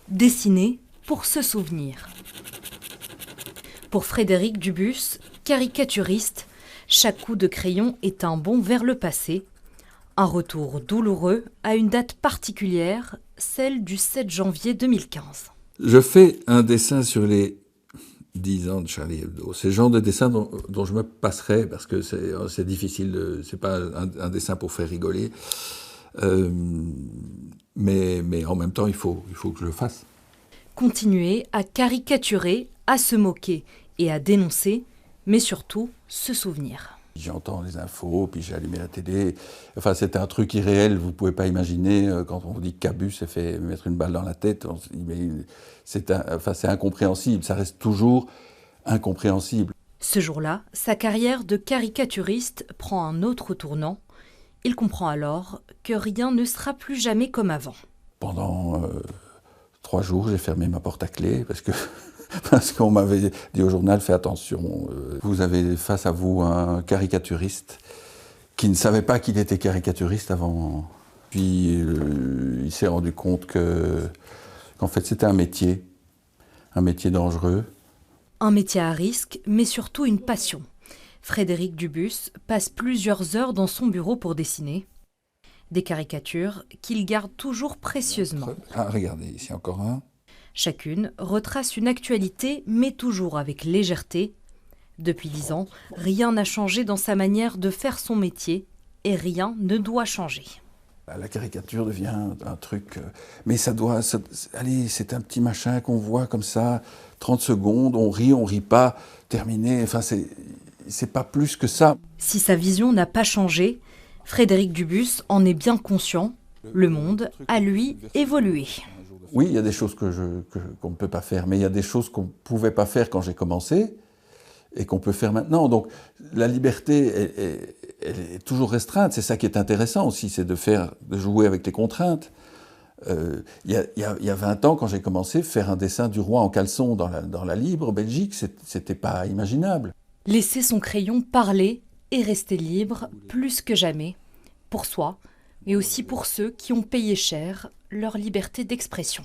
Dessiner pour se souvenir. Pour Frédéric Dubus, caricaturiste, chaque coup de crayon est un bond vers le passé, un retour douloureux à une date particulière, celle du 7 janvier 2015. Je fais un dessin sur les 10 ans de Charlie Hebdo. C'est le genre de dessin dont je me passerai parce que c'est difficile, c'est pas un dessin pour faire rigoler. Mais en même temps, il faut que je le fasse. Continuer à caricaturer, à se moquer et à dénoncer, mais surtout se souvenir. J'entends les infos, puis j'ai allumé la télé. Enfin, c'était un truc irréel, vous ne pouvez pas imaginer. Quand on dit que Cabu s'est fait mettre une balle dans la tête, c'est incompréhensible, ça reste toujours incompréhensible. Ce jour-là, sa carrière de caricaturiste prend un autre tournant. Il comprend alors que rien ne sera plus jamais comme avant. Pendant 3 jours, j'ai fermé ma porte à clé parce qu'on m'avait dit au journal, fais attention, vous avez face à vous un caricaturiste qui ne savait pas qu'il était caricaturiste avant. Puis il s'est rendu compte qu'en fait c'était un métier dangereux. Un métier à risque, mais surtout une passion. Frédéric Dubus passe plusieurs heures dans son bureau pour dessiner. Des caricatures qu'il garde toujours précieusement. Ah, regardez, ici encore un. Chacune retrace une actualité, mais toujours avec légèreté. Depuis 10 ans, rien n'a changé dans sa manière de faire son métier et rien ne doit changer. La caricature devient un truc... mais allez, c'est un petit machin qu'on voit comme ça, 30 secondes, on rit pas, terminé. Enfin, c'est pas plus que ça. Si sa vision n'a pas changé, Frédéric Dubus en est bien conscient. Le monde a, lui, évolué. Oui, il y a des choses qu'on ne peut pas faire, mais il y a des choses qu'on ne pouvait pas faire quand j'ai commencé et qu'on peut faire maintenant. Donc la liberté, elle est toujours restreinte. C'est ça qui est intéressant aussi, c'est de jouer avec les contraintes. Il y a 20 ans, quand j'ai commencé, faire un dessin du roi en caleçon dans la Libre, Belgique, c'était pas imaginable. Laisser son crayon parler et rester libre plus que jamais, pour soi, mais aussi pour ceux qui ont payé cher leur liberté d'expression.